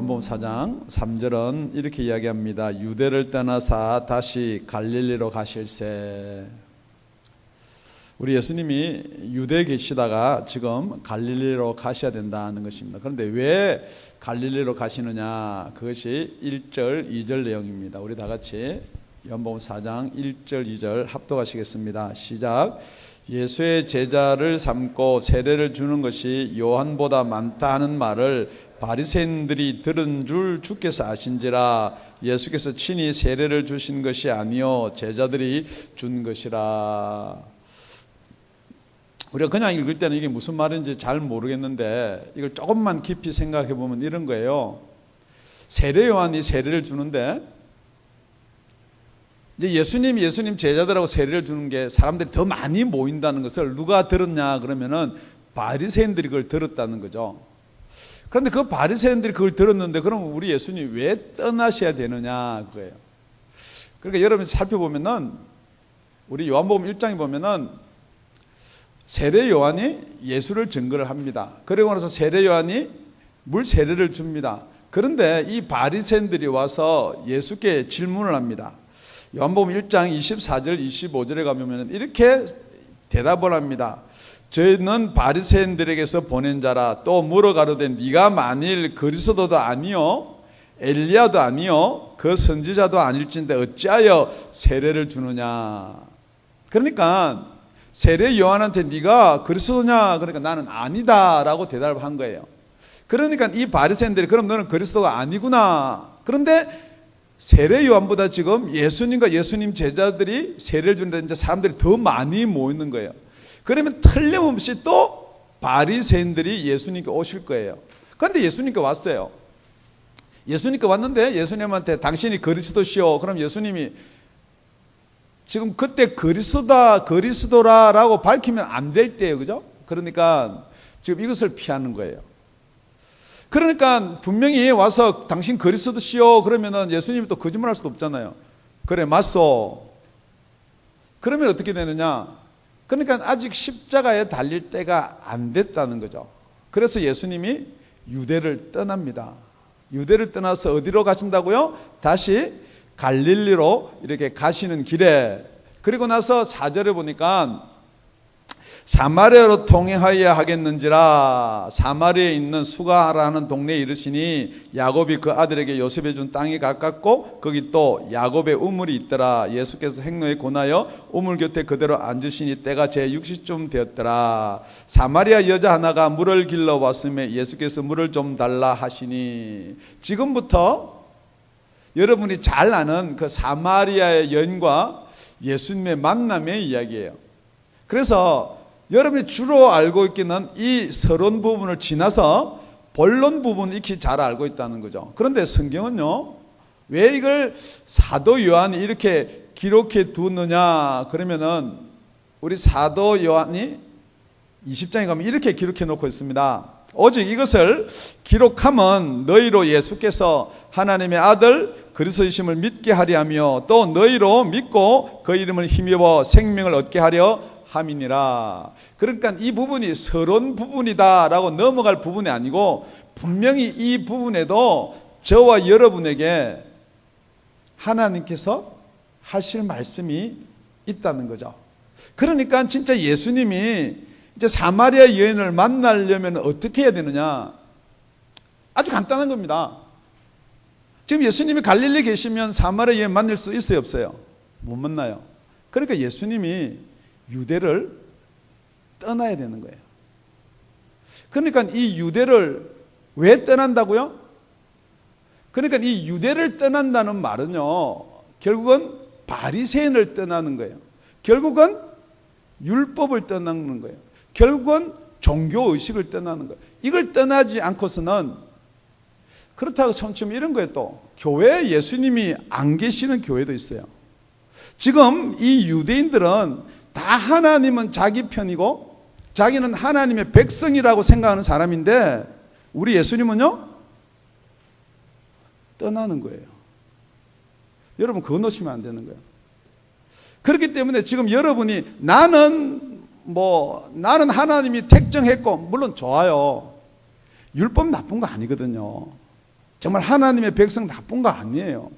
요한복음 4장 3절은 이렇게 이야기합니다. 유대를 떠나사 다시 갈릴리로 가실새. 우리 예수님이 유대에 계시다가 지금 갈릴리로 가셔야 된다는 것입니다. 그런데 왜 갈릴리로 가시느냐? 그것이 1절, 2절 내용입니다. 우리 다 같이 요한복음 4장 1절, 2절 합독하시겠습니다. 시작. 예수의 제자를 삼고 세례를 주는 것이 요한보다 많다 하는 말을 바리새인들이 들은 줄 주께서 아신지라. 예수께서 친히 세례를 주신 것이 아니요 제자들이 준 것이라. 우리가 그냥 읽을 때는 이게 무슨 말인지 잘 모르겠는데 이걸 조금만 깊이 생각해 보면 이런 거예요. 세례 요한이 세례를 주는데 이제 예수님 제자들하고 세례를 주는 게 사람들이 더 많이 모인다는 것을 누가 들었냐 그러면은 바리새인들이 그걸 들었다는 거죠. 그런데 그 바리새인들이 그걸 들었는데 그럼 우리 예수님이 왜 떠나셔야 되느냐 그거예요. 그러니까 여러분 살펴보면은 우리 요한복음 1장에 보면은 세례 요한이 예수를 증거를 합니다. 그리고 나서 세례 요한이 물 세례를 줍니다. 그런데 이 바리새인들이 와서 예수께 질문을 합니다. 요한복음 1장 24절 25절에 가면 이렇게 대답을 합니다. 저희는 바리새인들에게서 보낸 자라. 또 물어가로되 네가 만일 그리스도도 아니요 엘리야도 아니요 그 선지자도 아닐진데 어찌하여 세례를 주느냐. 그러니까 세례 요한한테 네가 그리스도냐 그러니까 나는 아니다라고 대답을 한 거예요. 그러니까 이 바리새인들이 그럼 너는 그리스도가 아니구나. 그런데 세례 요한보다 지금 예수님과 예수님 제자들이 세례를 주는데 이제 사람들이 더 많이 모이는 거예요. 그러면 틀림없이 또 바리새인들이 예수님께 오실 거예요. 그런데 예수님께 왔어요. 예수님께 왔는데 예수님한테 당신이 그리스도시오. 그럼 예수님이 지금 그때 그리스도라라고 밝히면 안 될 때예요. 그죠? 그러니까 지금 이것을 피하는 거예요. 그러니까 분명히 와서 당신 그리스도시오 그러면은 예수님이 또 거짓말할 수도 없잖아요. 그래 맞소. 그러면 어떻게 되느냐? 그러니까 아직 십자가에 달릴 때가 안 됐다는 거죠. 그래서 예수님이 유대를 떠납니다. 유대를 떠나서 어디로 가신다고요? 다시 갈릴리로 이렇게 가시는 길에, 그리고 나서 4절에 보니까 사마리아로 통행하여야 하겠는지라. 사마리아에 있는 수가라는 동네에 이르시니 야곱이 그 아들에게 요셉에 준 땅이 가깝고 거기 또 야곱의 우물이 있더라. 예수께서 행로에 권하여 우물 곁에 그대로 앉으시니 때가 제6시쯤 되었더라. 사마리아 여자 하나가 물을 길러 왔음에 예수께서 물을 좀 달라 하시니. 지금부터 여러분이 잘 아는 그 사마리아의 여인과 예수님의 만남의 이야기예요. 그래서 여러분이 주로 알고 있기는 이 서론 부분을 지나서 본론 부분을 익히 잘 알고 있다는 거죠. 그런데 성경은요, 왜 이걸 사도 요한이 이렇게 기록해 두느냐 그러면은 우리 사도 요한이 20장에 가면 이렇게 기록해 놓고 있습니다. 오직 이것을 기록하면 너희로 예수께서 하나님의 아들 그리스도이심을 믿게 하려 하며 또 너희로 믿고 그 이름을 힘입어 생명을 얻게 하려 함이니라. 그러니까 이 부분이 서론 부분이다라고 넘어갈 부분이 아니고 분명히 이 부분에도 저와 여러분에게 하나님께서 하실 말씀이 있다는 거죠. 그러니까 진짜 예수님이 이제 사마리아 여인을 만나려면 어떻게 해야 되느냐? 아주 간단한 겁니다. 지금 예수님이 갈릴리 계시면 사마리아 여인 만날 수 있어요, 없어요? 못 만나요. 그러니까 예수님이 유대를 떠나야 되는 거예요. 그러니까 이 유대를 왜 떠난다고요? 그러니까 이 유대를 떠난다는 말은요, 결국은 바리새인을 떠나는 거예요. 결국은 율법을 떠나는 거예요. 결국은 종교의식을 떠나는 거예요. 이걸 떠나지 않고서는, 그렇다고 처음 이런 거예요. 또 교회에 예수님이 안 계시는 교회도 있어요. 지금 이 유대인들은 다 하나님은 자기 편이고 자기는 하나님의 백성이라고 생각하는 사람인데 우리 예수님은요, 떠나는 거예요. 여러분 그거 놓치면 안 되는 거예요. 그렇기 때문에 지금 여러분이 나는 하나님이 택정했고, 물론 좋아요. 율법 나쁜 거 아니거든요. 정말 하나님의 백성 나쁜 거 아니에요.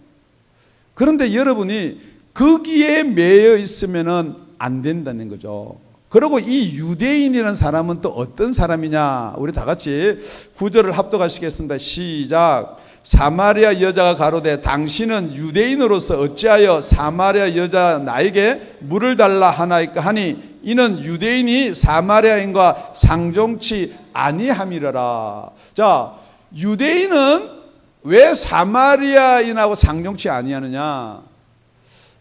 그런데 여러분이 거기에 매여 있으면은 안 된다는 거죠. 그리고 이 유대인이라는 사람은 또 어떤 사람이냐? 우리 다 같이 구절을 합독하시겠습니다. 시작. 사마리아 여자가 가로되 당신은 유대인으로서 어찌하여 사마리아 여자 나에게 물을 달라 하나이까 하니 이는 유대인이 사마리아인과 상종치 아니함이라라. 자, 유대인은 왜 사마리아인하고 상종치 아니하느냐?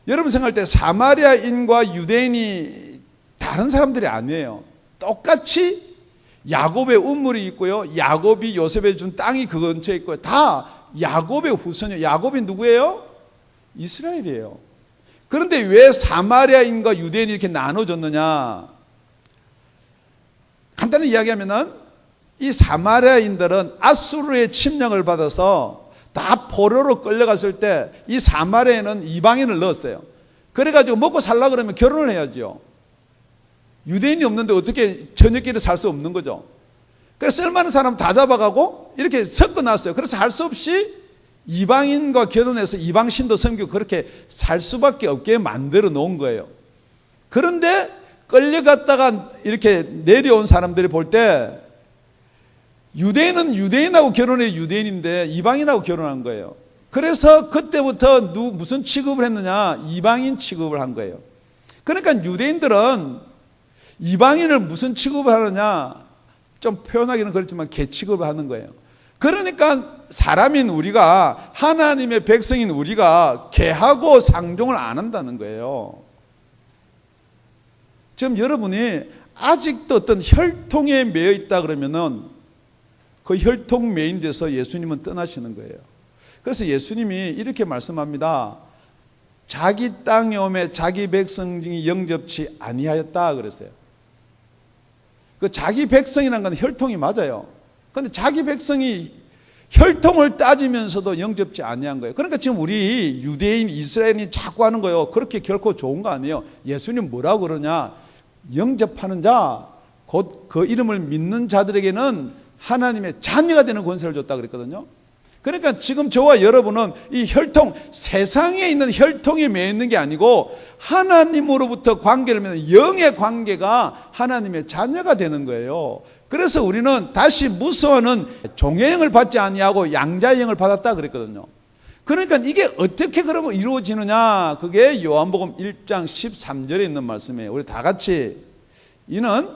여러분 생각할 때 사마리아인과 유대인이 다른 사람들이 아니에요. 똑같이 야곱의 우물이 있고요. 야곱이 요셉에 준 땅이 그 근처에 있고요. 다 야곱의 후손이에요. 야곱이 누구예요? 이스라엘이에요. 그런데 왜 사마리아인과 유대인이 이렇게 나눠졌느냐? 간단히 이야기하면은 이 사마리아인들은 아수르의 침략을 받아서 다 포로로 끌려갔을 때 이 사마리아에는 이방인을 넣었어요. 그래가지고 먹고 살라 그러면 결혼을 해야죠. 유대인이 없는데 어떻게 저녁길에 살 수 없는 거죠. 그래서 쓸만한 사람 다 잡아가고 이렇게 섞어놨어요. 그래서 할 수 없이 이방인과 결혼해서 이방신도 섬기고 그렇게 살 수밖에 없게 만들어 놓은 거예요. 그런데 끌려갔다가 이렇게 내려온 사람들이 볼 때 유대인은 유대인하고 결혼해 유대인인데 이방인하고 결혼한 거예요. 그래서 그때부터 무슨 취급을 했느냐? 이방인 취급을 한 거예요. 그러니까 유대인들은 이방인을 무슨 취급을 하느냐? 좀 표현하기는 그렇지만 개 취급을 하는 거예요. 그러니까 사람인 우리가, 하나님의 백성인 우리가 개하고 상종을 안 한다는 거예요. 지금 여러분이 아직도 어떤 혈통에 매여 있다 그러면은 그 혈통 매인 데서 예수님은 떠나시는 거예요. 그래서 예수님이 이렇게 말씀합니다. 자기 땅에 오매 자기 백성이 영접치 아니하였다 그랬어요. 그 자기 백성이라는 건 혈통이 맞아요. 그런데 자기 백성이 혈통을 따지면서도 영접지 아니한 거예요. 그러니까 지금 우리 유대인, 이스라엘이 자꾸 하는 거예요. 그렇게 결코 좋은 거 아니에요. 예수님 뭐라고 그러냐? 영접하는 자, 곧 그 이름을 믿는 자들에게는 하나님의 자녀가 되는 권세를 줬다 그랬거든요. 그러니까 지금 저와 여러분은 이 혈통, 세상에 있는 혈통에 매여 있는 게 아니고 하나님으로부터 관계를 맺는 영의 관계가 하나님의 자녀가 되는 거예요. 그래서 우리는 다시 무서워하는 종의 영을 받지 아니하고 양자의 영을 받았다 그랬거든요. 그러니까 이게 어떻게 그러면 이루어지느냐? 그게 요한복음 1장 13절에 있는 말씀이에요. 우리 다 같이 이는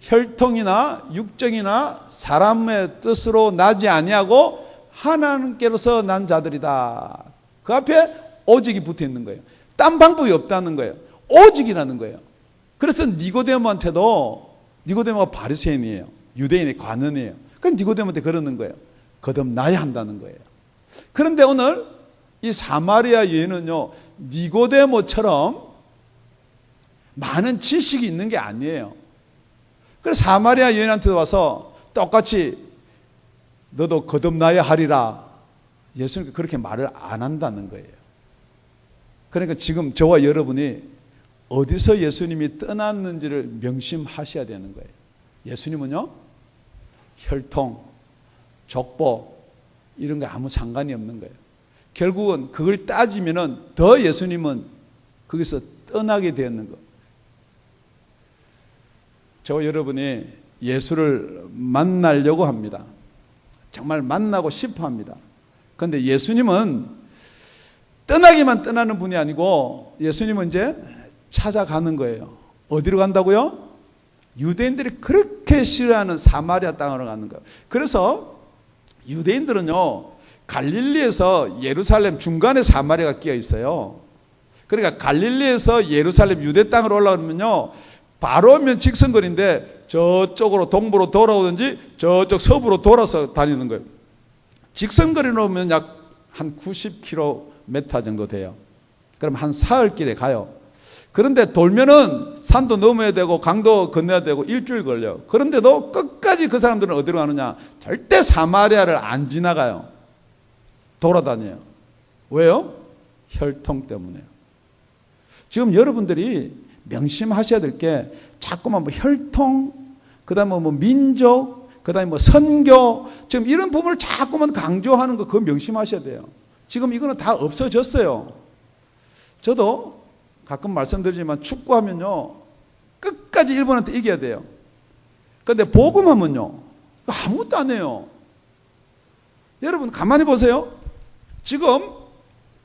혈통이나 육정이나 사람의 뜻으로 나지 아니하고 하나님께로서 난 자들이다. 그 앞에 오직이 붙어 있는 거예요. 딴 방법이 없다는 거예요. 오직이라는 거예요. 그래서 니고데모한테도, 니고데모가 바리새인이에요. 유대인의 관원이에요. 그럼 니고데모한테 그러는 거예요. 거듭나야 한다는 거예요. 그런데 오늘 이 사마리아 여인은요, 니고데모처럼 많은 지식이 있는 게 아니에요. 그래서 사마리아 여인한테 와서 똑같이 너도 거듭나야 하리라. 예수님께 그렇게 말을 안 한다는 거예요. 그러니까 지금 저와 여러분이 어디서 예수님이 떠났는지를 명심하셔야 되는 거예요. 예수님은요, 혈통, 족보 이런 거 아무 상관이 없는 거예요. 결국은 그걸 따지면은 더 예수님은 거기서 떠나게 되는 거. 저와 여러분이 예수를 만나려고 합니다. 정말 만나고 싶어 합니다. 그런데 예수님은 떠나기만 떠나는 분이 아니고 예수님은 이제 찾아가는 거예요. 어디로 간다고요? 유대인들이 그렇게 싫어하는 사마리아 땅으로 가는 거예요. 그래서 유대인들은요, 갈릴리에서 예루살렘 중간에 사마리아가 끼어 있어요. 그러니까 갈릴리에서 예루살렘 유대 땅으로 올라오면요, 바로 오면 직선거리인데 저쪽으로 동부로 돌아오든지 저쪽 서부로 돌아서 다니는 거예요. 직선거리로 오면 약 한 90km 정도 돼요. 그럼 한 사흘길에 가요. 그런데 돌면은 산도 넘어야 되고 강도 건너야 되고 일주일 걸려요. 그런데도 끝까지 그 사람들은 어디로 가느냐? 절대 사마리아를 안 지나가요. 돌아다녀요. 왜요? 혈통 때문에요. 지금 여러분들이 명심하셔야 될 게 자꾸만 뭐 혈통, 그 다음에 뭐 민족, 그 그다음에 뭐 선교, 지금 이런 부분을 자꾸만 강조하는 거 그거 명심하셔야 돼요. 지금 이거는 다 없어졌어요. 저도 가끔 말씀드리지만 축구하면요 끝까지 일본한테 이겨야 돼요. 그런데 복음하면요 아무것도 안 해요. 여러분 가만히 보세요. 지금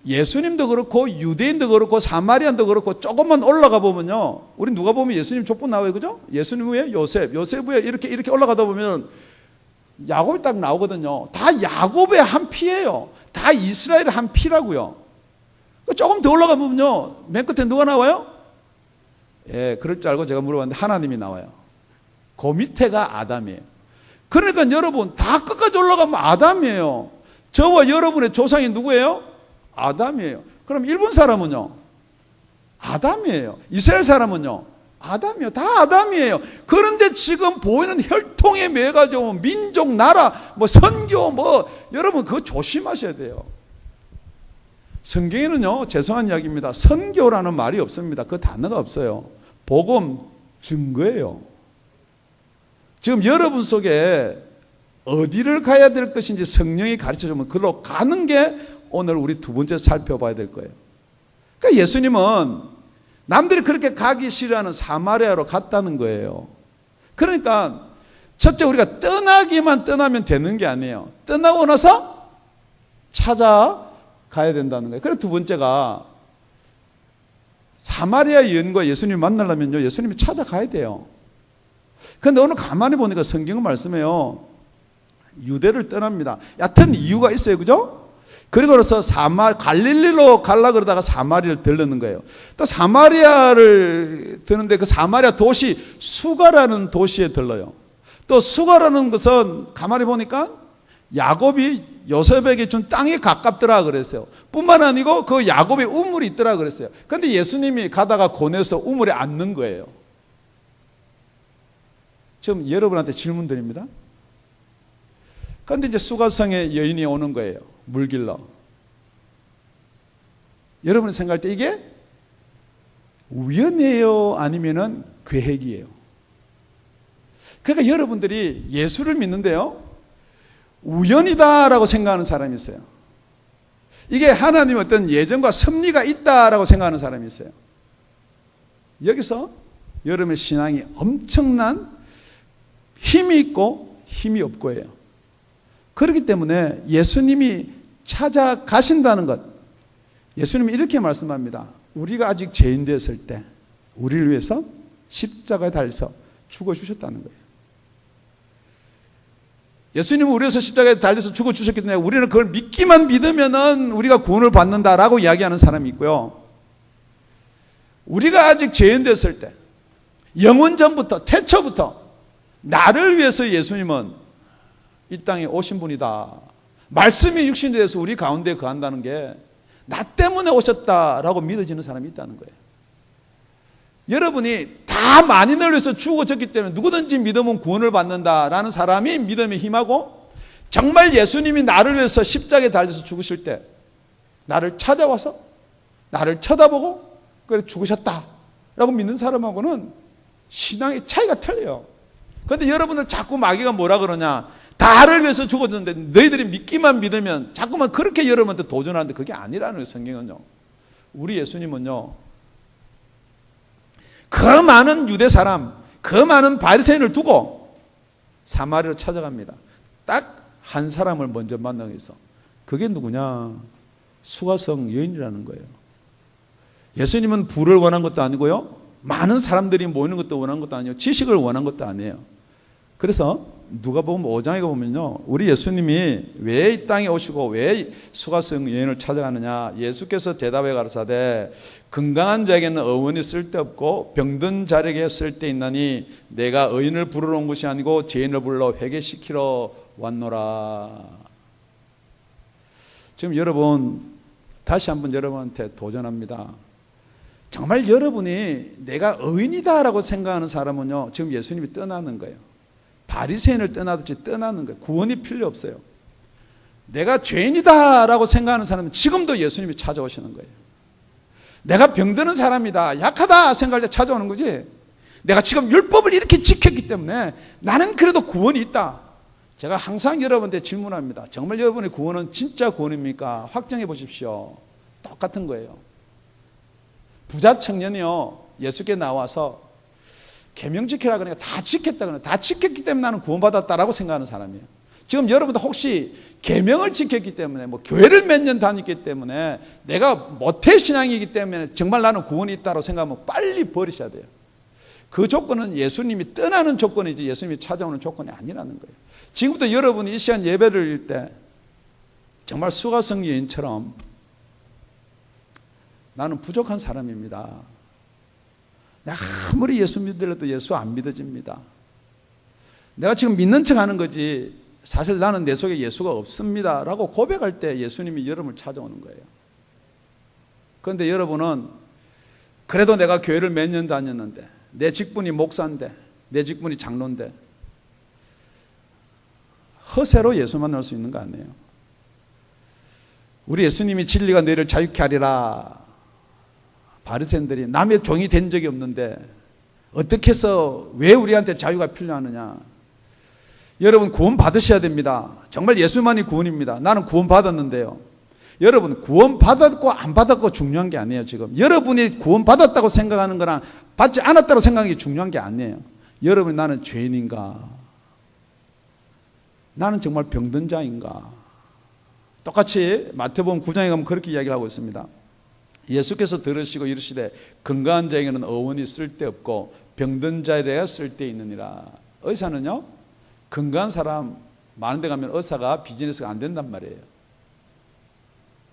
예수님도 그렇고 유대인도 그렇고 사마리안도 그렇고 조금만 올라가 보면요, 우리 누가 보면 예수님 족보 나와요, 그죠? 예수님 후에 요셉 후에 이렇게 올라가다 보면 야곱이 딱 나오거든요. 다 야곱의 한 피예요. 다 이스라엘의 한 피라고요. 조금 더 올라가 보면요, 맨 끝에 누가 나와요? 예, 그럴 줄 알고 제가 물어봤는데 하나님이 나와요. 그 밑에가 아담이에요. 그러니까 여러분 다 끝까지 올라가면 아담이에요. 저와 여러분의 조상이 누구예요? 아담이에요. 그럼 일본 사람은요? 아담이에요. 이스라엘 사람은요? 아담이에요. 다 아담이에요. 그런데 지금 보이는 혈통에 매가지고 민족, 나라, 뭐 선교, 뭐 여러분 그거 조심하셔야 돼요. 성경에는요, 죄송한 이야기입니다. 선교라는 말이 없습니다. 그 단어가 없어요. 복음 증거예요. 지금 여러분 속에 어디를 가야 될 것인지 성령이 가르쳐주면 그로 가는 게 오늘 우리 두 번째 살펴봐야 될 거예요. 그러니까 예수님은 남들이 그렇게 가기 싫어하는 사마리아로 갔다는 거예요. 그러니까 첫째 우리가 떠나면 되는 게 아니에요. 떠나고 나서 찾아가야 된다는 거예요. 그래서 두 번째가 사마리아 여인과 예수님을 만나려면요, 예수님이 찾아가야 돼요. 그런데 오늘 가만히 보니까 성경은 말씀해요. 유대를 떠납니다. 얕은 이유가 있어요, 그죠? 그리고 나서 갈릴리로 가려고 그러다가 사마리아를 들르는 거예요. 또 사마리아를 드는데 그 사마리아 도시 수가라는 도시에 들러요. 또 수가라는 것은 가만히 보니까 야곱이 요셉에게 준 땅이 가깝더라 그랬어요. 뿐만 아니고 그 야곱의 우물이 있더라 그랬어요. 그런데 예수님이 가다가 고뇌해서 우물에 앉는 거예요. 지금 여러분한테 질문 드립니다. 그런데 이제 수가성의 여인이 오는 거예요. 물 길러. 여러분이 생각할 때 이게 우연이에요? 아니면은 계획이에요? 그러니까 여러분들이 예수를 믿는데요, 우연이다라고 생각하는 사람이 있어요. 이게 하나님의 어떤 예정과 섭리가 있다라고 생각하는 사람이 있어요. 여기서 여러분의 신앙이 엄청난 힘이 있고 힘이 없고예요. 그렇기 때문에 예수님이 찾아가신다는 것, 예수님이 이렇게 말씀합니다. 우리가 아직 죄인 되었을 때 우리를 위해서 십자가에 달려서 죽어주셨다는 거예요. 예수님은 우리 위해서 십자가에 달려서 죽어주셨기 때문에 우리는 그걸 믿으면은 우리가 구원을 받는다라고 이야기하는 사람이 있고요. 우리가 아직 죄인 되었을 때, 영원 전부터, 태초부터 나를 위해서 예수님은 이 땅에 오신 분이다. 말씀이 육신이 돼서 우리 가운데 거한다는 게 나 때문에 오셨다라고 믿어지는 사람이 있다는 거예요. 여러분이 다 만인을 위해서 죽어졌기 때문에 누구든지 믿으면 구원을 받는다라는 사람이 믿음에 힘하고, 정말 예수님이 나를 위해서 십자가에 달려서 죽으실 때 나를 찾아와서 나를 쳐다보고 그래 죽으셨다라고 믿는 사람하고는 신앙의 차이가 틀려요. 그런데 여러분들 자꾸 마귀가 뭐라 그러냐, 나를 위해서 죽었는데 너희들이 믿기만 믿으면 자꾸만 그렇게 여러분한테 도전하는데 그게 아니라는 거예요. 성경은요. 우리 예수님은요, 그 많은 유대 사람, 그 많은 바리새인을 두고 사마리아로 찾아갑니다. 딱 한 사람을 먼저 만나기 위해서. 그게 누구냐? 수가성 여인이라는 거예요. 예수님은 부를 원한 것도 아니고요, 많은 사람들이 모이는 것도 원한 것도 아니에요. 지식을 원한 것도 아니에요. 그래서 누가복음 5장에 보면요, 우리 예수님이 왜 이 땅에 오시고 왜 수가성 여인을 찾아가느냐, 예수께서 대답해 가라사대 건강한 자에게는 의원이 쓸데없고 병든 자에게 쓸데있나니 내가 의인을 부르러 온 것이 아니고 죄인을 불러 회개시키러 왔노라. 지금 여러분 다시 한번 여러분한테 도전합니다. 정말 여러분이 내가 의인이다라고 생각하는 사람은요, 지금 예수님이 떠나는 거예요. 바리새인을 떠나듯이 떠나는 거예요. 구원이 필요 없어요. 내가 죄인이다라고 생각하는 사람은 지금도 예수님이 찾아오시는 거예요. 내가 병드는 사람이다, 약하다 생각할 때 찾아오는 거지, 내가 지금 율법을 이렇게 지켰기 때문에 나는 그래도 구원이 있다, 제가 항상 여러분한테 질문합니다. 정말 여러분의 구원은 진짜 구원입니까? 확정해 보십시오. 똑같은 거예요. 부자 청년이요, 예수께 나와서 계명 지키라 그러니까 다 지켰다 그러니까 다 지켰기 때문에 나는 구원받았다라고 생각하는 사람이에요. 지금 여러분들 혹시 계명을 지켰기 때문에 뭐 교회를 몇 년 다녔기 때문에 내가 모태 신앙이기 때문에 정말 나는 구원이 있다고 생각하면 빨리 버리셔야 돼요. 그 조건은 예수님이 떠나는 조건이지 예수님이 찾아오는 조건이 아니라는 거예요. 지금부터 여러분이 이 시간 예배를 드릴 때 정말 수가성 여인처럼 나는 부족한 사람입니다. 내가 아무리 예수 믿으려도 예수 안 믿어집니다. 내가 지금 믿는 척 하는 거지 사실 나는 내 속에 예수가 없습니다 라고 고백할 때 예수님이 여러분을 찾아오는 거예요. 그런데 여러분은 그래도 내가 교회를 몇 년 다녔는데 내 직분이 목사인데 내 직분이 장로인데 허세로 예수 만날 수 있는 거 아니에요. 우리 예수님이 진리가 너희를 자유케 하리라. 바리새인들이 남의 종이 된 적이 없는데 어떻게 해서 왜 우리한테 자유가 필요하느냐. 여러분 구원 받으셔야 됩니다. 정말 예수만이 구원입니다. 나는 구원 받았는데요. 여러분 구원 받았고 안 받았고 중요한 게 아니에요. 지금 여러분이 구원 받았다고 생각하는 거랑 받지 않았다고 생각하는 게 중요한 게 아니에요. 여러분이 나는 죄인인가? 나는 정말 병든 자인가? 똑같이 마태복음 9장에 가면 그렇게 이야기를 하고 있습니다. 예수께서 들으시고 이르시되 건강한 자에게는 어원이 쓸데없고 병든 자에게 쓸데있느니라. 의사는요 건강한 사람 많은 데 가면 의사가 비즈니스가 안 된단 말이에요.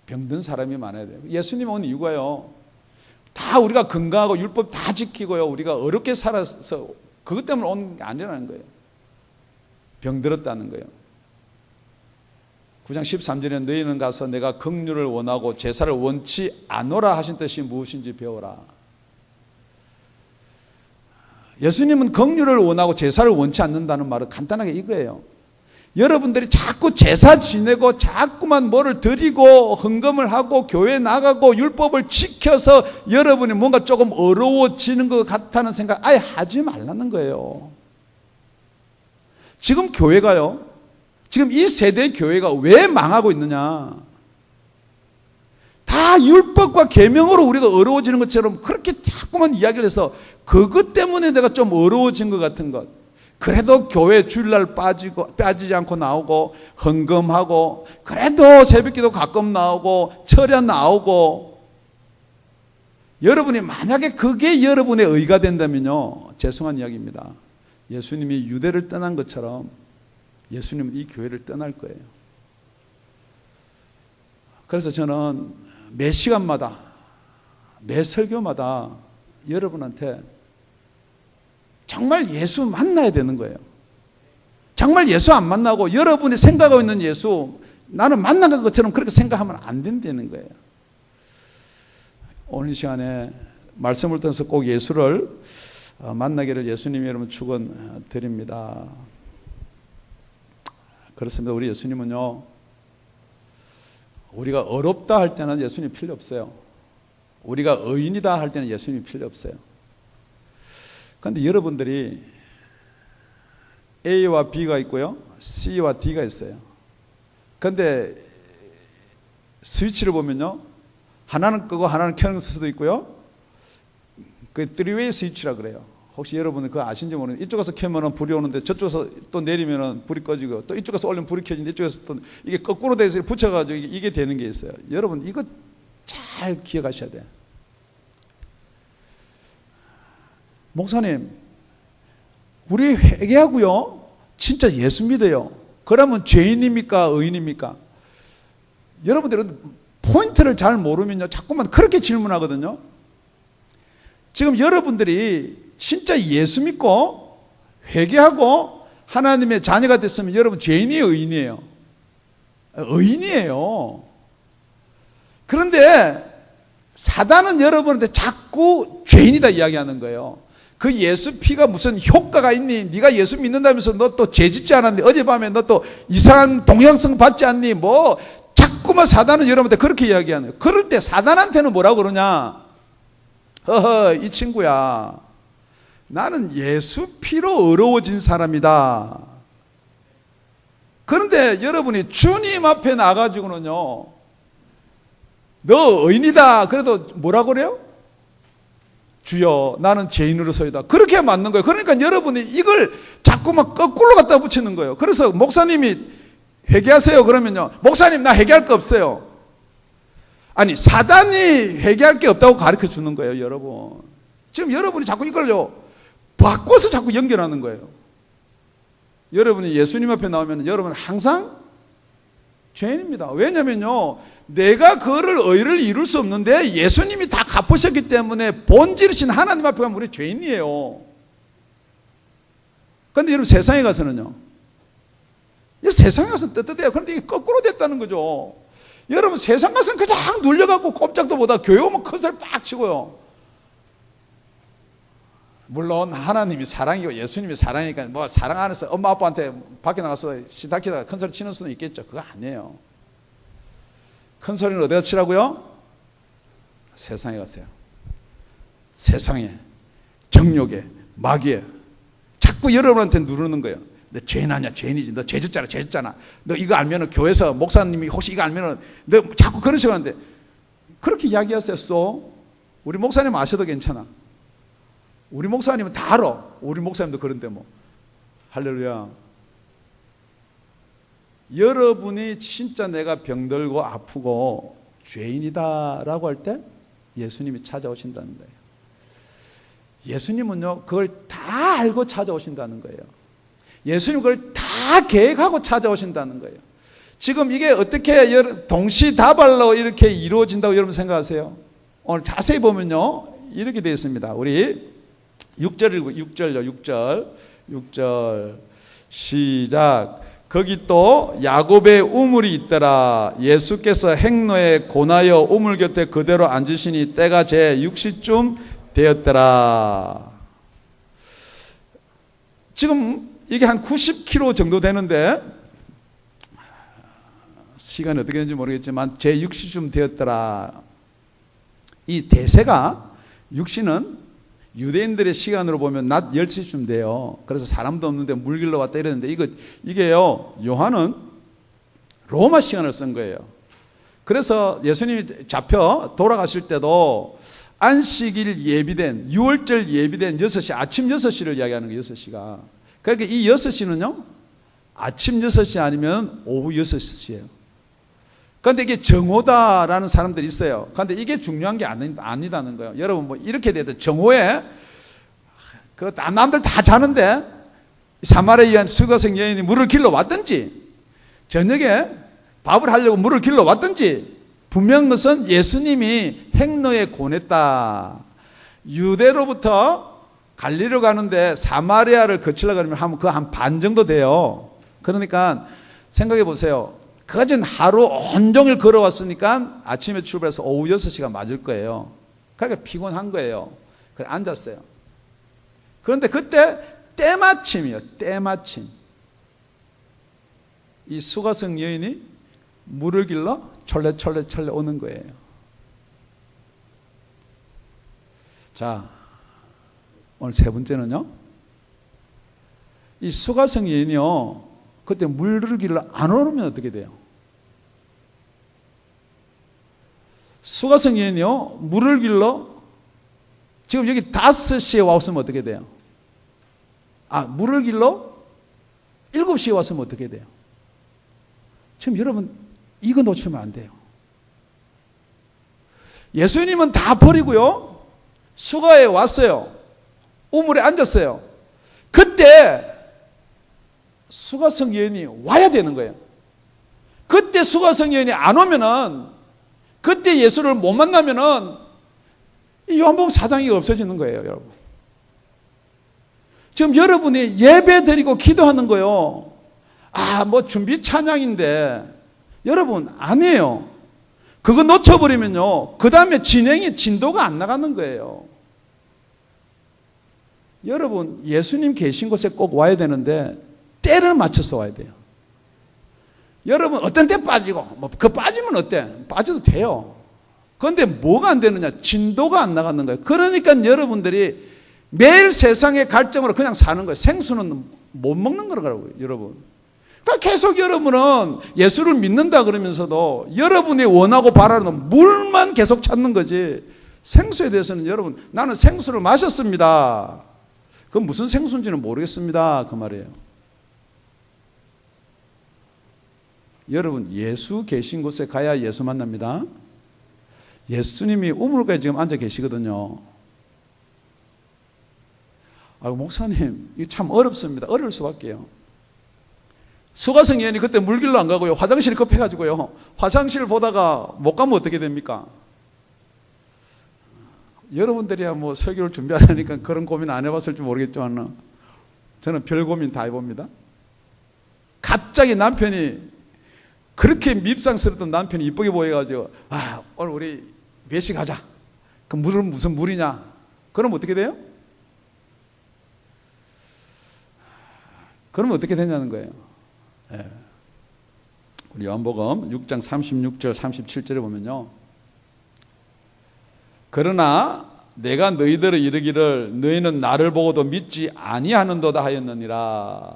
병든 사람이 많아야 돼요. 예수님 온 이유가요 다 우리가 건강하고 율법 다 지키고요 우리가 어렵게 살아서 그것 때문에 온 게 아니라는 거예요. 병들었다는 거예요. 9장 13절에 너희는 가서 내가 긍휼을 원하고 제사를 원치 않노라 하신 뜻이 무엇인지 배워라. 예수님은 긍휼을 원하고 제사를 원치 않는다는 말은 간단하게 이거예요. 여러분들이 자꾸 제사 지내고 자꾸만 뭐를 드리고 헌금을 하고 교회 나가고 율법을 지켜서 여러분이 뭔가 조금 어려워지는 것 같다는 생각 아예 하지 말라는 거예요. 지금 교회가요 지금 이 세대의 교회가 왜 망하고 있느냐. 다 율법과 계명으로 우리가 어려워지는 것처럼 그렇게 자꾸만 이야기를 해서 그것 때문에 내가 좀 어려워진 것 같은 것. 그래도 교회 주일날 빠지지 않고 나오고 헌금하고 그래도 새벽기도 가끔 나오고 철야 나오고 여러분이 만약에 그게 여러분의 의가 된다면요 죄송한 이야기입니다. 예수님이 유대를 떠난 것처럼 예수님은 이 교회를 떠날 거예요. 그래서 저는 매 시간마다 매 설교마다 여러분한테 정말 예수 만나야 되는 거예요. 정말 예수 안 만나고 여러분이 생각하고 있는 예수 나는 만난 것처럼 그렇게 생각하면 안 된다는 거예요. 오늘 이 시간에 말씀을 통해서 꼭 예수를 만나기를 예수님이 여러분 축원드립니다. 그렇습니다. 우리 예수님은요 우리가 어렵다 할 때는 예수님 필요 없어요. 우리가 의인이다 할 때는 예수님 필요 없어요. 그런데 여러분들이 A와 B가 있고요 C와 D가 있어요. 그런데 스위치를 보면요 하나는 끄고 하나는 켜는 수도 있고요 그 3웨이 스위치라 그래요. 혹시 여러분은 그거 아신지 모르는데 이쪽에서 켜면 불이 오는데 저쪽에서 또 내리면 불이 꺼지고 또 이쪽에서 올리면 불이 켜지는데 이쪽에서 또 이게 거꾸로 돼서 붙여가지고 이게 되는 게 있어요. 여러분 이거 잘 기억하셔야 돼요. 목사님 우리 회개하고요 진짜 예수 믿어요. 그러면 죄인입니까 의인입니까? 여러분들은 포인트를 잘 모르면요 자꾸만 그렇게 질문하거든요. 지금 여러분들이 진짜 예수 믿고 회개하고 하나님의 자녀가 됐으면 여러분 죄인이에요 의인이에요? 의인이에요. 그런데 사단은 여러분한테 자꾸 죄인이다 이야기하는 거예요. 그 예수 피가 무슨 효과가 있니? 네가 예수 믿는다면서 너 또 죄 짓지 않았니? 어젯밤에 너 또 이상한 동양성 받지 않니? 뭐 자꾸만 사단은 여러분한테 그렇게 이야기하는 거예요. 그럴 때 사단한테는 뭐라고 그러냐? 허허 이 친구야 나는 예수 피로 어려워진 사람이다. 그런데 여러분이 주님 앞에 나가지고는요, 너 의인이다. 그래도 뭐라 그래요? 주여, 나는 죄인으로서이다. 그렇게 맞는 거예요. 그러니까 여러분이 이걸 자꾸만 거꾸로 갖다 붙이는 거예요. 그래서 목사님이 회개하세요. 그러면요, 목사님 나 회개할 거 없어요. 아니, 사단이 회개할 게 없다고 가르쳐 주는 거예요, 여러분. 지금 여러분이 자꾸 이걸요, 바꿔서 자꾸 연결하는 거예요. 여러분이 예수님 앞에 나오면 여러분 항상 죄인입니다. 왜냐면요, 내가 그거를 의를 이룰 수 없는데 예수님이 다 갚으셨기 때문에 본질이신 하나님 앞에 가면 우리 죄인이에요. 그런데 여러분 세상에 가서는요, 세상에 가서는 떳떳해요. 그런데 이게 거꾸로 됐다는 거죠. 여러분 세상 가서는 그냥 눌려갖고 꼼짝도 못하고 교회 오면 큰 소리 빡 치고요. 물론 하나님이 사랑이고 예수님이 사랑이니까 뭐 사랑 안에서 엄마 아빠한테 밖에 나가서 시달리다가 큰 소리 치는 수는 있겠죠. 그거 아니에요. 큰 소리는 어디다 치라고요? 세상에 가세요. 세상에, 정욕에, 마귀에 자꾸 여러분한테 누르는 거예요. 너 죄인 아니야, 죄인이지. 너 죄졌잖아, 죄졌잖아. 너 이거 알면은 교회에서 목사님이 혹시 이거 알면은 너 자꾸 그런 식으로 하는데 그렇게 이야기하세요. 우리 목사님 아셔도 괜찮아. 우리 목사님은 다 알아. 우리 목사님도 그런데 뭐. 할렐루야. 여러분이 진짜 내가 병들고 아프고 죄인이다라고 할 때 예수님이 찾아오신다는 거예요. 예수님은요, 그걸 다 알고 찾아오신다는 거예요. 예수님 그걸 다 계획하고 찾아오신다는 거예요. 지금 이게 어떻게 동시다발로 이렇게 이루어진다고 여러분 생각하세요? 오늘 자세히 보면요, 이렇게 되어 있습니다. 우리 6절요. 6절 시작. 거기 또 야곱의 우물이 있더라. 예수께서 행로에 고나여 우물 곁에 그대로 앉으시니 때가 제 6시쯤 되었더라. 지금 이게 한 90km 정도 되는데 시간이 어떻게 되는지 모르겠지만 제 6시쯤 되었더라. 이 대세가 6시는 유대인들의 시간으로 보면 낮 10시쯤 돼요. 그래서 사람도 없는데 물 길러 왔다 이랬는데 이게요, 요한은 로마 시간을 쓴 거예요. 그래서 예수님이 잡혀 돌아가실 때도 안식일 예비된 6월절 예비된 6시, 아침 6시를 이야기하는 거예요. 6시가. 그러니까 이 6시는요, 아침 6시 아니면 오후 6시예요. 그런데 이게 정오다라는 사람들이 있어요. 그런데 이게 중요한 게 아니다는 거예요. 여러분 뭐 이렇게 돼도 정오에 그 남들 다 자는데 사마리아 수가성 여인이 물을 길러 왔든지 저녁에 밥을 하려고 물을 길러 왔든지 분명한 것은 예수님이 행로에 고냈다. 유대로부터 갈리로 가는데 사마리아를 거치려고 하면 그 한 반 정도 돼요. 그러니까 생각해 보세요. 그까지는 하루 온종일 걸어왔으니까 아침에 출발해서 오후 6시가 맞을 거예요. 그러니까 피곤한 거예요. 그래 앉았어요. 그런데 그때 때마침이에요. 때마침. 이 수가성 여인이 물을 길러 철레 오는 거예요. 자, 오늘 세 번째는요. 이 수가성 여인이요, 그때 물을 길러 안 오르면 어떻게 돼요? 수가성 여인이요, 물을 길러 지금 여기 5시에 왔으면 어떻게 돼요? 물을 길러 7시에 왔으면 어떻게 돼요? 지금 여러분 이거 놓치면 안 돼요. 예수님은 다 버리고요, 수가에 왔어요. 우물에 앉았어요. 그때 수가성 여인이 와야 되는 거예요. 그때 수가성 여인이 안 오면은, 그때 예수를 못 만나면은 이 요한복음 4장이 없어지는 거예요, 여러분. 지금 여러분이 예배 드리고 기도하는 거요, 뭐 준비 찬양인데 여러분 아니에요. 그거 놓쳐버리면요, 그 다음에 진도가 안 나가는 거예요. 여러분 예수님 계신 곳에 꼭 와야 되는데 때를 맞춰서 와야 돼요. 여러분 어떤 때 빠지고 그 빠지면 어때? 빠져도 돼요. 그런데 뭐가 안 되느냐? 진도가 안 나가는 거예요. 그러니까 여러분들이 매일 세상의 갈증으로 그냥 사는 거예요. 생수는 못 먹는 거라고요, 여러분. 그러니까 계속 여러분은 예수를 믿는다 그러면서도 여러분이 원하고 바라는 물만 계속 찾는 거지. 생수에 대해서는 여러분, 나는 생수를 마셨습니다. 그건 무슨 생수인지는 모르겠습니다. 그 말이에요. 여러분, 예수 계신 곳에 가야 예수 만납니다. 예수님이 우물가에 지금 앉아 계시거든요. 목사님, 이게 참 어렵습니다. 어려울 수밖에요. 수가성 의원이 그때 물길로 안 가고요. 화장실이 급해가지고요. 화장실 보다가 못 가면 어떻게 됩니까? 여러분들이야 뭐 설교를 준비하려니까 그런 고민 안 해봤을지 모르겠지만 저는 별 고민 다 해봅니다. 갑자기 남편이 그렇게 밉상스럽던 남편이 이쁘게 보여가지고 오늘 우리 외식하자. 그 물은 무슨 물이냐? 그럼 어떻게 돼요? 그러면 어떻게 되냐는 거예요. 예. 우리 요한복음 6장 36절 37절에 보면요. 그러나 내가 너희들을 이르기를 너희는 나를 보고도 믿지 아니하는도다 하였느니라.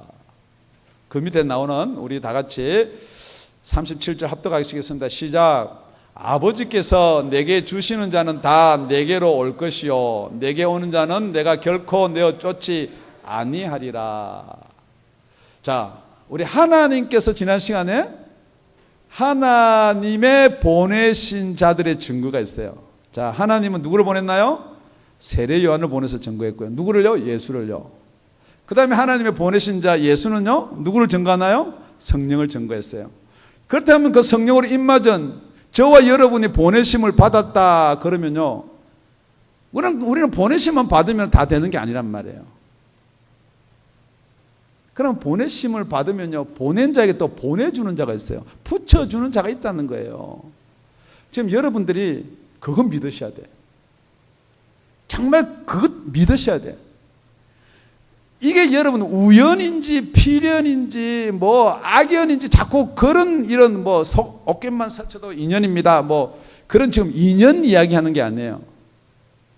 그 밑에 나오는 우리 다 같이 37절 합독하시겠습니다. 시작. 아버지께서 내게 주시는 자는 다 내게로 올 것이요 내게 오는 자는 내가 결코 내어 쫓지 아니하리라. 자, 우리 하나님께서 지난 시간에 하나님의 보내신 자들의 증거가 있어요. 자, 하나님은 누구를 보냈나요? 세례 요한을 보내서 증거했고요. 누구를요? 예수를요. 그 다음에 하나님의 보내신 자 예수는요? 누구를 증거하나요? 성령을 증거했어요. 그렇다면 그 성령으로 임맞은 저와 여러분이 보내심을 받았다 그러면요, 우리는 보내심만 받으면 다 되는 게 아니란 말이에요. 그럼 보내심을 받으면요, 보낸 자에게 또 보내주는 자가 있어요. 붙여주는 자가 있다는 거예요. 지금 여러분들이 그거 믿으셔야 돼. 정말 그것 믿으셔야 돼. 이게 여러분 우연인지 필연인지 뭐 악연인지 자꾸 그런 이런 뭐 어깨만 살쳐도 인연입니다. 뭐 그런 지금 인연 이야기하는 게 아니에요.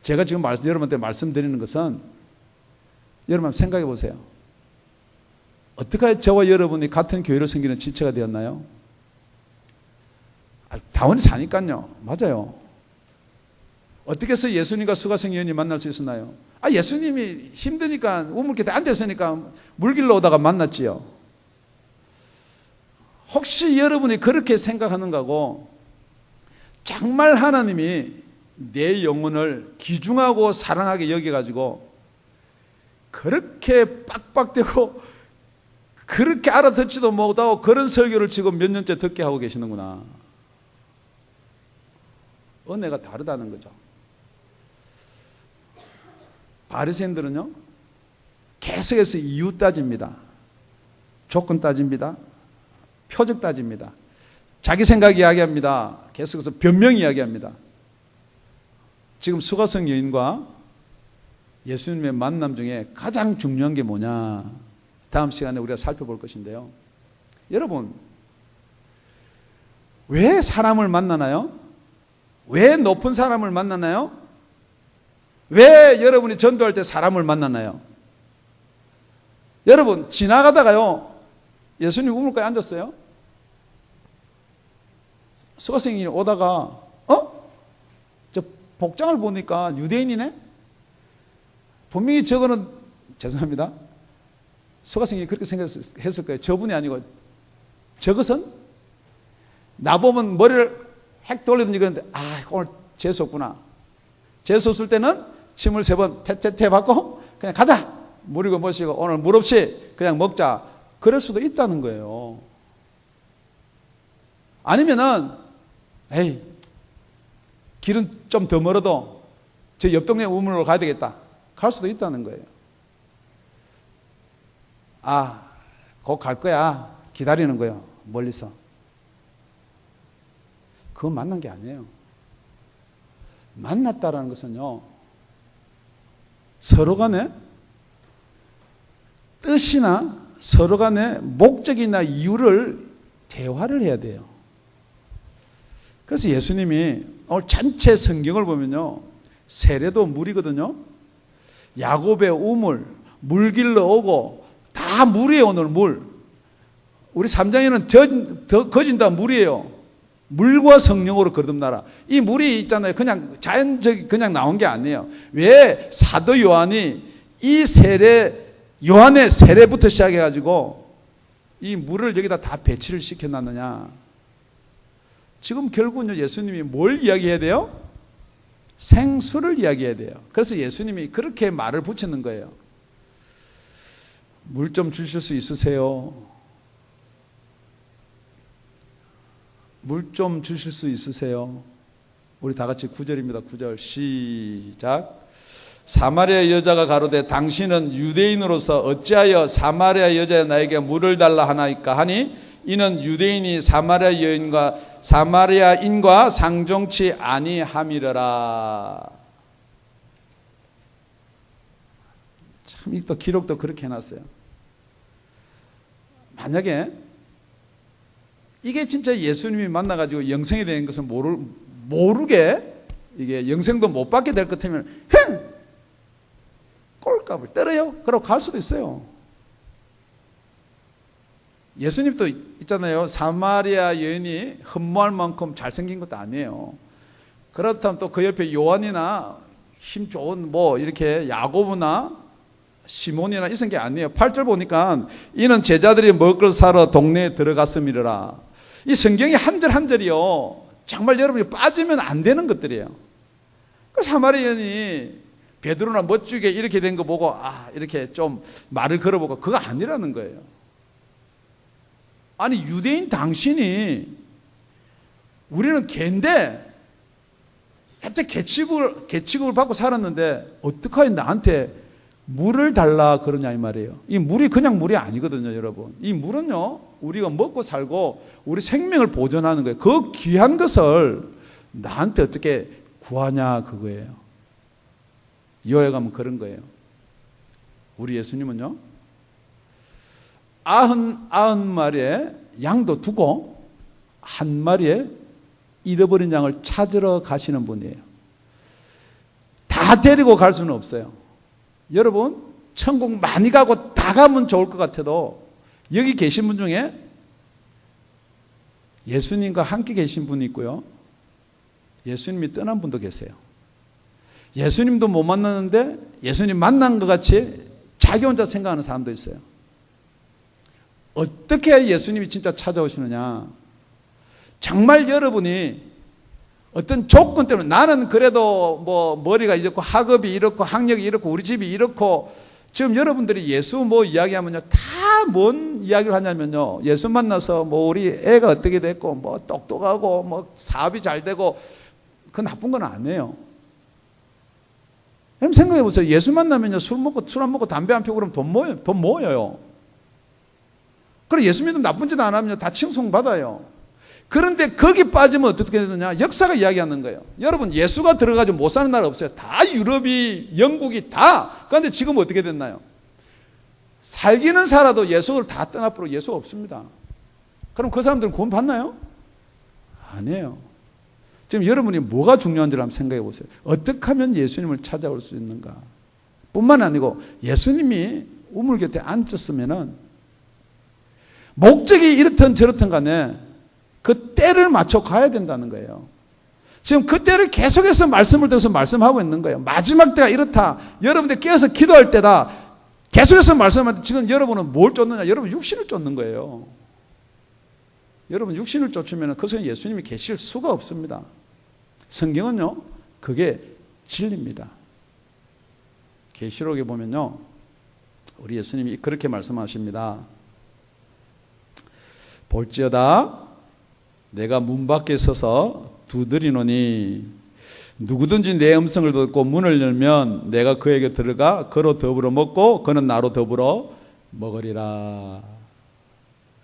제가 지금 여러분한테 말씀드리는 것은 여러분 생각해 보세요. 어떻게 저와 여러분이 같은 교회를 섬기는 지체가 되었나요? 다원이 사니까요. 맞아요. 어떻게 해서 예수님과 수가성 의원이 만날 수 있었나요? 예수님이 힘드니까 우물곁에 앉아있으니까 물길로 오다가 만났지요. 혹시 여러분이 그렇게 생각하는가고 정말 하나님이 내 영혼을 귀중하고 사랑하게 여겨가지고 그렇게 빡빡대고 그렇게 알아듣지도 못하고 그런 설교를 지금 몇 년째 듣게 하고 계시는구나. 은혜가 다르다는 거죠. 바리새인들은요, 계속해서 이유 따집니다. 조건 따집니다. 표적 따집니다. 자기 생각 이야기합니다. 계속해서 변명 이야기합니다. 지금 수가성 여인과 예수님의 만남 중에 가장 중요한 게 뭐냐? 다음 시간에 우리가 살펴볼 것인데요. 여러분, 왜 사람을 만나나요? 왜 높은 사람을 만나나요? 왜 여러분이 전도할 때 사람을 만나나요? 여러분, 지나가다가요, 예수님 우물가에 앉았어요. 수가성이 오다가 저 복장을 보니까 유대인이네? 분명히 저거는, 죄송합니다, 수가성이 그렇게 생각했을 거예요. 저분이 아니고 저것은 나보면 머리를 획 돌리든지 그러는데 오늘 재수 없구나. 재수 없을 때는 침을 3번 태태태 받고 그냥 가자. 물이고 뭐시고 오늘 물 없이 그냥 먹자. 그럴 수도 있다는 거예요. 아니면은 길은 좀 더 멀어도 저 옆 동네 우물로 가야 되겠다. 갈 수도 있다는 거예요. 곧 갈 거야. 기다리는 거예요. 멀리서. 그건 만난 게 아니에요. 만났다라는 것은요, 서로 간에 뜻이나 서로 간에 목적이나 이유를 대화를 해야 돼요. 그래서 예수님이 오늘 전체 성경을 보면요, 세례도 물이거든요. 야곱의 우물, 물길로 오고 다 물이에요. 오늘 물. 우리 3장에는 거진다 물이에요. 물과 성령으로 거듭나라. 이 물이 있잖아요. 그냥 자연적 그냥 나온 게 아니에요. 왜 사도 요한이 이 요한의 세례부터 시작해가지고 이 물을 여기다 다 배치를 시켜놨느냐. 지금 결국은 예수님이 뭘 이야기해야 돼요? 생수를 이야기해야 돼요. 그래서 예수님이 그렇게 말을 붙이는 거예요. 물 좀 주실 수 있으세요? 물 좀 주실 수 있으세요? 우리 다 같이 9절입니다. 9절 시작. 사마리아 여자가 가로되 당신은 유대인으로서 어찌하여 사마리아 여자 나에게 물을 달라 하나이까 하니 이는 유대인이 사마리아인과 상종치 아니함이러라. 참 이 또 기록도 그렇게 해놨어요. 만약에 이게 진짜 예수님이 만나가지고 영생이 된 것을 모르게 이게 영생도 못 받게 될 것 같으면 꼴값을 떨어요. 그러고 갈 수도 있어요. 예수님도 있잖아요. 사마리아 여인이 흠모할 만큼 잘생긴 것도 아니에요. 그렇다면 또 그 옆에 요한이나 힘 좋은 이렇게 야고보나 시몬이나 있은 게 아니에요. 8절 보니까 이는 제자들이 먹을 걸 사러 동네에 들어갔음이라. 이 성경이 한 절 한 절이요. 정말 여러분이 빠지면 안 되는 것들이에요. 그 사마리아 여인이 베드로나 멋지게 이렇게 된 거 보고 이렇게 좀 말을 걸어보고 그거 아니라는 거예요. 아니 유대인 당신이 우리는 개인데 갑자기 개취급을 받고 살았는데 어떡하니 나한테 물을 달라 그러냐 이 말이에요. 이 물이 그냥 물이 아니거든요, 여러분. 이 물은요 우리가 먹고 살고 우리 생명을 보존하는 거예요. 그 귀한 것을 나한테 어떻게 구하냐 그거예요. 이어에 가면 그런 거예요. 우리 예수님은요 90마리의 양도 두고 한 마리의 잃어버린 양을 찾으러 가시는 분이에요. 다 데리고 갈 수는 없어요. 여러분 천국 많이 가고 다 가면 좋을 것 같아도 여기 계신 분 중에 예수님과 함께 계신 분이 있고요, 예수님이 떠난 분도 계세요. 예수님도 못 만났는데 예수님 만난 것 같이 자기 혼자 생각하는 사람도 있어요. 어떻게 예수님이 진짜 찾아오시느냐. 정말 여러분이 어떤 조건 때문에 나는 그래도 머리가 이렇고 학업이 이렇고 학력이 이렇고 우리 집이 이렇고, 지금 여러분들이 예수 이야기하면요 다 뭔 이야기를 하냐면요 예수 만나서 우리 애가 어떻게 됐고 똑똑하고 사업이 잘 되고 그 나쁜 건 아니에요. 여러분 생각해 보세요. 예수 만나면요 술 안 먹고 담배 안 피우고 그러면 돈 모여요. 그래 예수 믿으면 나쁜 짓 안 하면요 다 칭송 받아요. 그런데 거기 빠지면 어떻게 되느냐? 역사가 이야기하는 거예요. 여러분 예수가 들어가지고 못 사는 나라 없어요. 다 유럽이 영국이 다. 그런데 지금 어떻게 됐나요? 살기는 살아도 예수를 다 떠나버리고 예수 없습니다. 그럼 그 사람들은 구원 받나요? 아니에요. 지금 여러분이 뭐가 중요한지를 한번 생각해 보세요. 어떻게 하면 예수님을 찾아올 수 있는가? 뿐만 아니고 예수님이 우물 곁에 앉았으면은 목적이 이렇든 저렇든 간에 그 때를 맞춰 가야 된다는 거예요. 지금 그 때를 계속해서 말씀을 들어서 말씀하고 있는 거예요. 마지막 때가 이렇다. 여러분들 깨어서 기도할 때다. 계속해서 말씀하는데 지금 여러분은 뭘 쫓느냐? 여러분 육신을 쫓는 거예요. 여러분 육신을 쫓으면 그것은 예수님이 계실 수가 없습니다. 성경은요 그게 진리입니다. 계시록에 보면요 우리 예수님이 그렇게 말씀하십니다. 볼지어다 내가 문 밖에 서서 두드리노니 누구든지 내 음성을 듣고 문을 열면 내가 그에게 들어가 그로 더불어 먹고 그는 나로 더불어 먹으리라.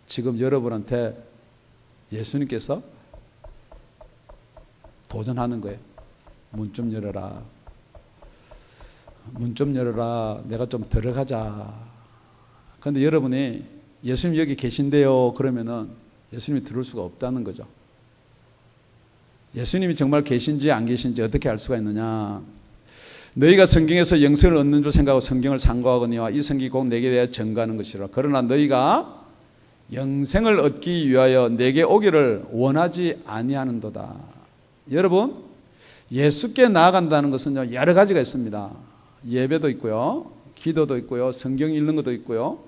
지금 여러분한테 예수님께서 도전하는 거예요. 문 좀 열어라. 문 좀 열어라. 내가 좀 들어가자. 그런데 여러분이 예수님 여기 계신데요 그러면은 예수님이 들을 수가 없다는 거죠. 예수님이 정말 계신지 안 계신지 어떻게 알 수가 있느냐. 너희가 성경에서 영생을 얻는 줄 생각하고 성경을 상고하거니와 이 성경이 곧 내게 대하여 증거하는 것이라. 그러나 너희가 영생을 얻기 위하여 내게 오기를 원하지 아니하는도다. 여러분, 예수께 나아간다는 것은 여러 가지가 있습니다. 예배도 있고요, 기도도 있고요, 성경 읽는 것도 있고요,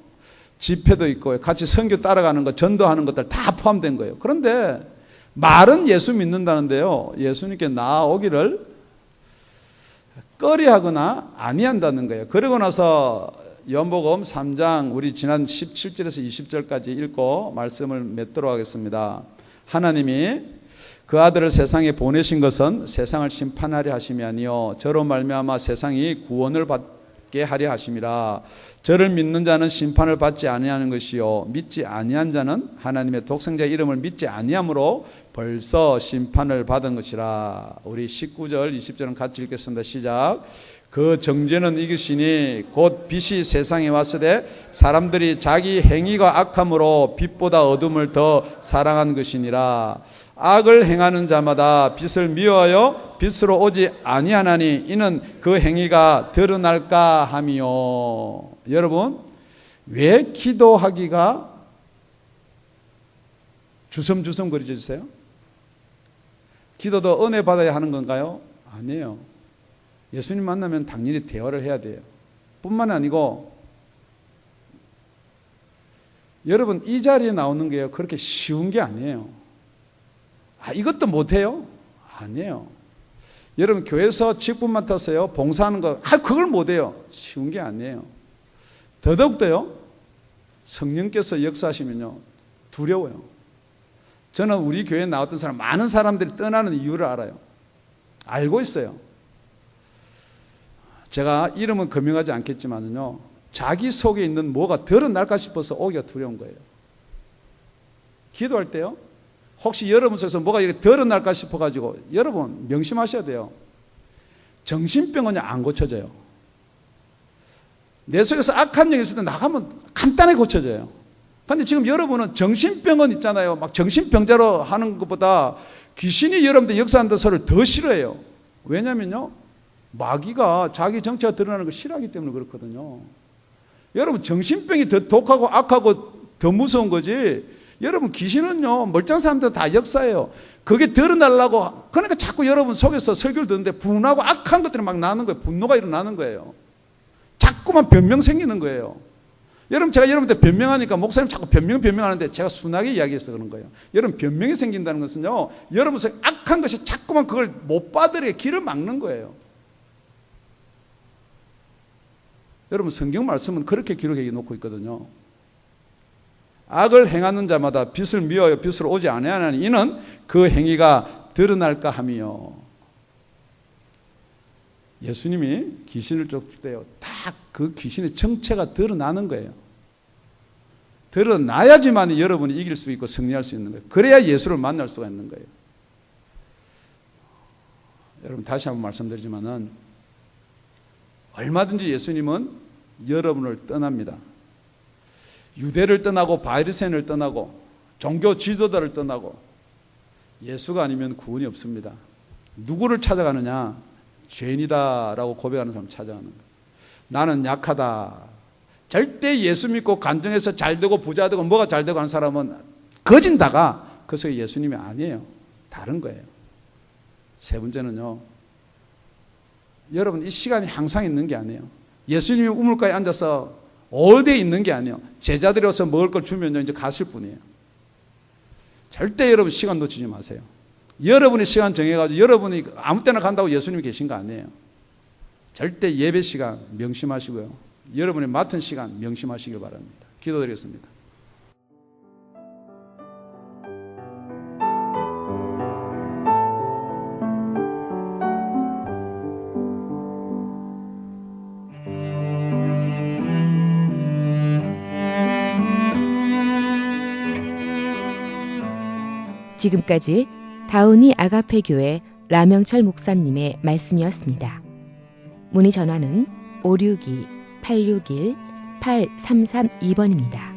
집회도 있고요, 같이 선교 따라가는 것, 전도하는 것들 다 포함된 거예요. 그런데 말은 예수 믿는다는데요, 예수님께 나아오기를 꺼려하거나 아니한다는 거예요. 그러고 나서 요한복음 3장 우리 지난 17절에서 20절까지 읽고 말씀을 맺도록 하겠습니다. 하나님이 그 아들을 세상에 보내신 것은 세상을 심판하려 하심이 아니요 저로 말미암아 세상이 구원을 받게 하려 하심이라. 저를 믿는 자는 심판을 받지 아니하는 것이요 믿지 아니한 자는 하나님의 독생자의 이름을 믿지 아니함으로 벌써 심판을 받은 것이라. 우리 19절 20절은 같이 읽겠습니다. 시작. 그 정죄는 이것이니 곧 빛이 세상에 왔으되 사람들이 자기 행위가 악함으로 빛보다 어둠을 더 사랑한 것이니라. 악을 행하는 자마다 빛을 미워하여 빛으로 오지 아니하나니 이는 그 행위가 드러날까 함이요. 여러분, 왜 기도하기가 주섬주섬 거리져주세요? 기도도 은혜 받아야 하는 건가요? 아니에요. 예수님 만나면 당연히 대화를 해야 돼요. 뿐만 아니고 여러분, 이 자리에 나오는 게요, 그렇게 쉬운 게 아니에요. 이것도 못해요? 아니에요. 여러분, 교회에서 직분 맡아서요 봉사하는 거 그걸 못해요. 쉬운 게 아니에요. 더더욱더요, 성령께서 역사하시면요 두려워요. 저는 우리 교회에 나왔던 사람, 많은 사람들이 떠나는 이유를 알아요. 알고 있어요. 제가 이름은 거명하지 않겠지만요, 자기 속에 있는 뭐가 드러날까 싶어서 오기가 두려운 거예요. 기도할 때요, 혹시 여러분 속에서 뭐가 이렇게 드러날까 싶어가지고, 여러분 명심하셔야 돼요. 정신병은 안 고쳐져요. 내 속에서 악한 영이 있을 때 나가면 간단하게 고쳐져요. 그런데 지금 여러분은 정신병은 있잖아요. 막 정신병자로 하는 것보다 귀신이 여러분들 역사한다는 소리를 더 싫어해요. 왜냐면요, 마귀가 자기 정체가 드러나는 걸 싫어하기 때문에 그렇거든요. 여러분, 정신병이 더 독하고 악하고 더 무서운 거지, 여러분 귀신은요 멀쩡한 사람들 다 역사예요. 그게 드러나려고, 그러니까 자꾸 여러분 속에서 설교를 듣는데 분하고 악한 것들이 막 나는 거예요. 분노가 일어나는 거예요. 자꾸만 변명 생기는 거예요. 여러분, 제가 여러분한테 변명하니까 목사님 자꾸 변명하는데 제가 순하게 이야기해서 그런 거예요. 여러분, 변명이 생긴다는 것은요, 여러분 속에 악한 것이 자꾸만 그걸 못 받으려 길을 막는 거예요. 여러분, 성경 말씀은 그렇게 기록해 놓고 있거든요. 악을 행하는 자마다 빛을 미워하여 빛으로 오지 아니하나니 이는 그 행위가 드러날까 함이요. 예수님이 귀신을 쫓을 때요, 다 그 귀신의 정체가 드러나는 거예요. 드러나야지만 여러분이 이길 수 있고 승리할 수 있는 거예요. 그래야 예수를 만날 수가 있는 거예요. 여러분, 다시 한번 말씀드리지만은 얼마든지 예수님은 여러분을 떠납니다. 유대를 떠나고 바리새인을 떠나고 종교 지도자를 떠나고 예수가 아니면 구원이 없습니다. 누구를 찾아가느냐? 죄인이다라고 고백하는 사람 찾아가는 거예요. 나는 약하다. 절대 예수 믿고 간증해서 잘 되고 부자 되고 뭐가 잘 되고 하는 사람은 거진다가 그 속에 예수님이 아니에요. 다른 거예요. 세 번째는요, 여러분, 이 시간이 항상 있는 게 아니에요. 예수님이 우물가에 앉아서 어디에 있는 게 아니에요. 제자들이 와서 먹을 걸 주면요 이제 가실 뿐이에요. 절대 여러분 시간 놓치지 마세요. 여러분이 시간 정해가지고 여러분이 아무 때나 간다고 예수님이 계신 거 아니에요. 절대 예배 시간 명심하시고요, 여러분이 맡은 시간 명심하시길 바랍니다. 기도드리겠습니다. 지금까지 다운이 아가페 교회 라명철 목사님의 말씀이었습니다. 문의 전화는 562-861-8332번입니다.